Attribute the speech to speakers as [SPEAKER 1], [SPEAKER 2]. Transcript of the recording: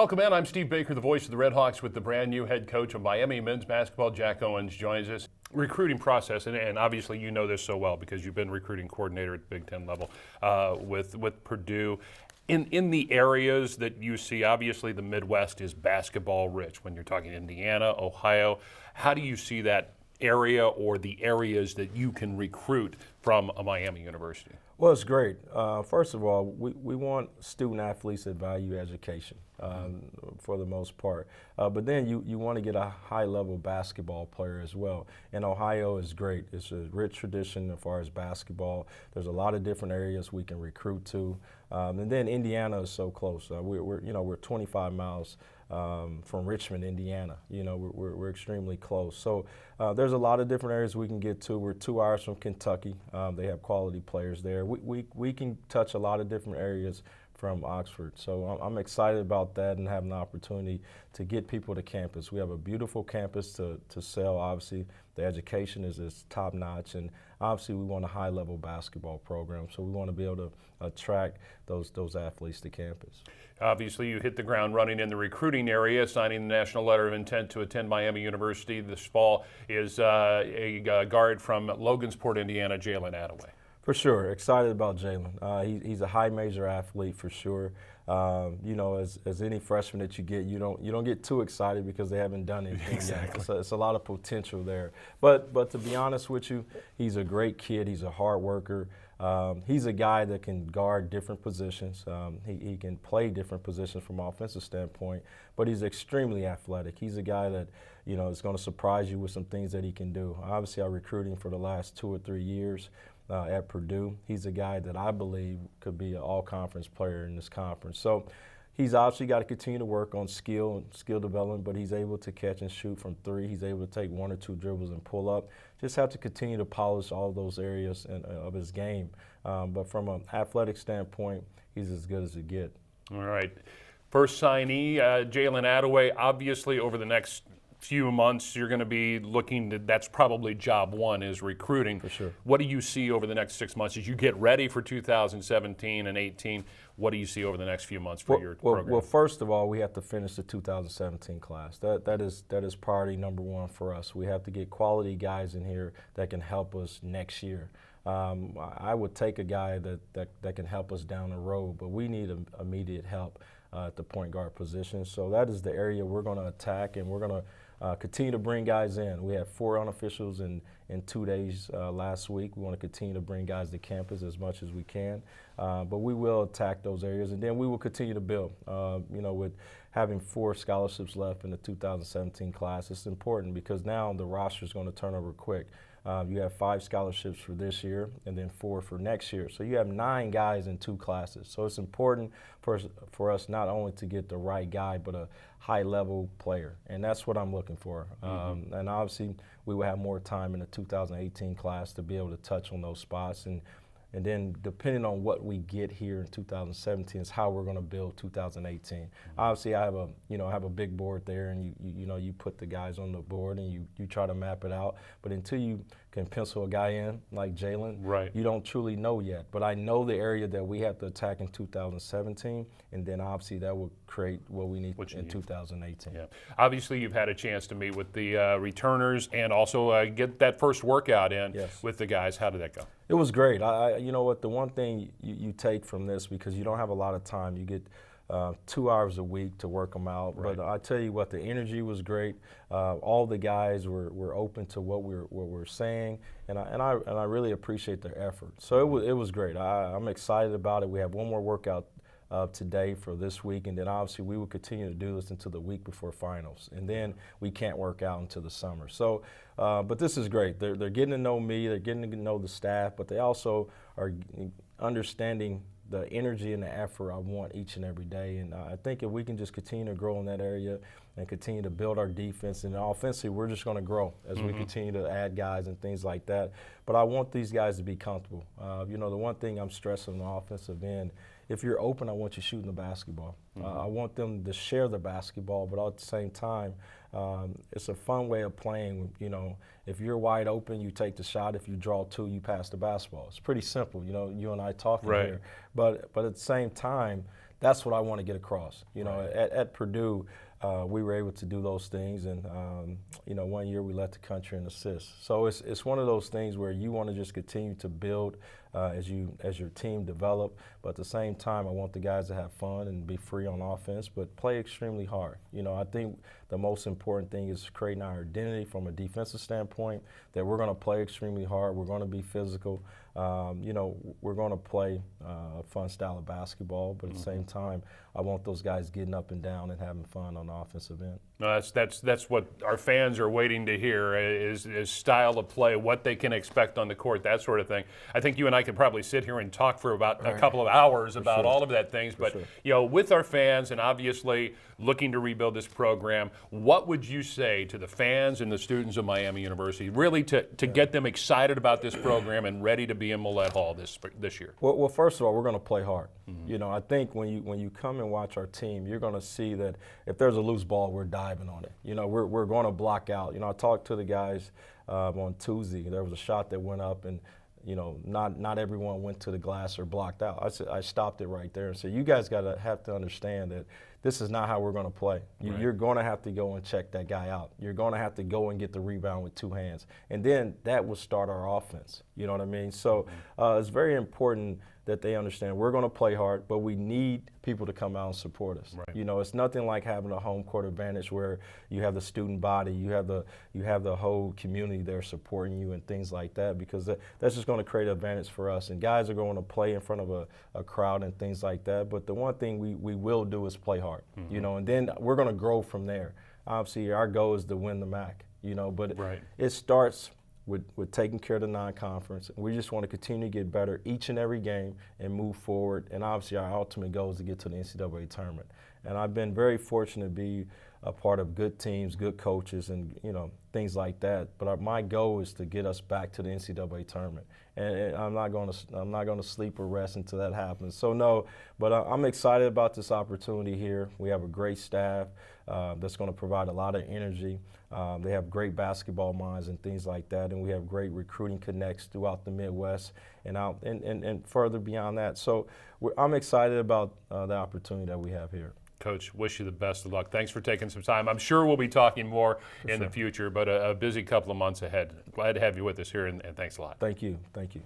[SPEAKER 1] Welcome in. I'm Steve Baker, the voice of the Redhawks, with the brand new head coach of Miami men's basketball. Jack Owens joins us. Recruiting process, and obviously you know this so well because you've been recruiting coordinator at Big Ten level with Purdue. In the areas that you see, obviously the Midwest is basketball rich. When you're talking Indiana, Ohio, how do you see that area or the areas that you can recruit from a Miami university?
[SPEAKER 2] Well, it's great. First of all, we want student athletes that value education for the most part. But then you want to get a high-level basketball player as well. And Ohio is great. It's a rich tradition as far as basketball. There's a lot of different areas we can recruit to. And then Indiana is so close. We're 25 miles from Richmond, Indiana. We're extremely close. So there's a lot of different areas we can get to. We're 2 hours from Kentucky. They have quality players there. We can touch a lot of different areas from Oxford. So I'm excited about that and having the opportunity to get people to campus. We have a beautiful campus to sell. Obviously, the education is top notch, and obviously we want a high-level basketball program. So we want to be able to attract those athletes to campus.
[SPEAKER 1] Obviously, you hit the ground running in the recruiting area, signing the national letter of intent to attend Miami University this fall is a guard from Logansport, Indiana, Jalen Attaway.
[SPEAKER 2] For sure, excited about Jalen. He's a high major athlete for sure. As any freshman that you get, you don't get too excited because they haven't done anything
[SPEAKER 1] exactly.
[SPEAKER 2] yet. So it's a lot of potential there. But to be honest with you, he's a great kid. He's a hard worker. He's a guy that can guard different positions. He can play different positions from an offensive standpoint, but he's extremely athletic. He's a guy that is going to surprise you with some things that he can do. Obviously, I recruited him for the last 2 or 3 years. At Purdue. He's a guy that I believe could be an all-conference player in this conference. So he's obviously got to continue to work on skill development, but he's able to catch and shoot from three. He's able to take 1 or 2 dribbles and pull up. Just have to continue to polish all those areas of his game. But from an athletic standpoint, he's as good as it gets.
[SPEAKER 1] All right. First signee, Jalen Attaway. Obviously, over the next few months, you're going to be looking that's probably job one is recruiting.
[SPEAKER 2] For sure.
[SPEAKER 1] What do you see over the next 6 months as you get ready for 2017 and 18? What do you see over the next few months for your program?
[SPEAKER 2] Well, first of all, we have to finish the 2017 class. That is priority number one for us. We have to get quality guys in here that can help us next year. I would take a guy that can help us down the road, but we need immediate help at the point guard position. So that is the area we're going to attack, and we're going to continue to bring guys in. We had 4 unofficials in 2 days last week. We want to continue to bring guys to campus as much as we can. But we will attack those areas, and then we will continue to build. With having 4 scholarships left in the 2017 class, it's important because now the roster is going to turn over quick. You have 5 scholarships for this year and then 4 for next year. So you have 9 guys in 2 classes. So it's important for us not only to get the right guy, but a high-level player. And that's what I'm looking for. And obviously, we will have more time in the 2018 class to be able to touch on those spots. And then depending on what we get here in 2017 is how we're going to build 2018. Obviously, I have a big board there, and you put the guys on the board and you try to map it out. But until you can pencil a guy in like Jalen,
[SPEAKER 1] right,
[SPEAKER 2] you don't truly know yet. But I know the area that we have to attack in 2017, and then obviously that will create what we need in 2018.
[SPEAKER 1] Yeah. Obviously, you've had a chance to meet with the returners and also get that first workout in with the guys. How did that go?
[SPEAKER 2] It was great. You know what? The one thing you take from this, because you don't have a lot of time, you get 2 hours a week to work them out.
[SPEAKER 1] Right.
[SPEAKER 2] But I tell you what, the energy was great. All the guys were open to what we're saying, and I really appreciate their effort. So it was great. I'm excited about it. We have one more workout today for this week, and then obviously we will continue to do this until the week before finals, and then we can't work out until the summer. So, but this is great. They're getting to know me, they're getting to know the staff, but they also are understanding the energy and the effort I want each and every day. And I think if we can just continue to grow in that area and continue to build our defense, and offensively we're just going to grow as we continue to add guys and things like that. But I want these guys to be comfortable. The one thing I'm stressing on the offensive end, if you're open, I want you shooting the basketball. I want them to share the basketball, but at the same time, it's a fun way of playing. If you're wide open, you take the shot. If you draw 2, you pass the basketball. It's pretty simple. You and I talking here. But at the same time, That's what I want to get across. You know, at Purdue, we were able to do those things, and you know, one year we led the country in assists. So it's one of those things where you want to just continue to build as your team develop, but at the same time, I want the guys to have fun and be free on offense, but play extremely hard. You know, I think the most important thing is creating our identity from a defensive standpoint, that we're going to play extremely hard, we're going to be physical. You know, we're going to play a fun style of basketball, but at the same time, I want those guys getting up and down and having fun on the offensive end.
[SPEAKER 1] No, that's what our fans are waiting to hear is style of play, what they can expect on the court, that sort of thing. I think you and I could probably sit here and talk for about a couple of hours about all of that things. But you know, with our fans and obviously looking to rebuild this program, what would you say to the fans and the students of Miami University, really to get them excited about this program and ready to be in Millett Hall this year?
[SPEAKER 2] Well, first of all, we're going to play hard. You know, I think when you come and watch our team, you're going to see that if there's a loose ball, we're diving on it. You know, we're going to block out. You know, I talked to the guys on Tuesday. There was a shot that went up, and you know, not everyone went to the glass or blocked out. I stopped it right there and said, you guys have to understand that this is not how we're going to play. You're going to have to go and check that guy out. You're going to have to go and get the rebound with two hands. And then that will start our offense. You know what I mean? So it's very important that they understand we're going to play hard, but we need people to come out and support us. You know, it's nothing like having a home court advantage where you have the student body, you have the whole community there supporting you and things like that, because that's just going to create an advantage for us. And guys are going to play in front of a crowd and things like that. But the one thing we will do is play hard, you know, and then we're going to grow from there. Obviously, our goal is to win the MAC, you know, but it starts with taking care of the non-conference. We just want to continue to get better each and every game and move forward. And obviously our ultimate goal is to get to the NCAA tournament. And I've been very fortunate to be a part of good teams, good coaches, and you know, things like that. But my goal is to get us back to the NCAA tournament. And I'm not going to sleep or rest until that happens. So no, but I'm excited about this opportunity here. We have a great staff that's going to provide a lot of energy. They have great basketball minds and things like that, and we have great recruiting connects throughout the Midwest and out and further beyond that. So I'm excited about the opportunity that we have here.
[SPEAKER 1] Coach, wish you the best of luck. Thanks for taking some time. I'm sure we'll be talking more in the future, but a busy couple of months ahead. Glad to have you with us here, and thanks a lot.
[SPEAKER 2] Thank you. Thank you.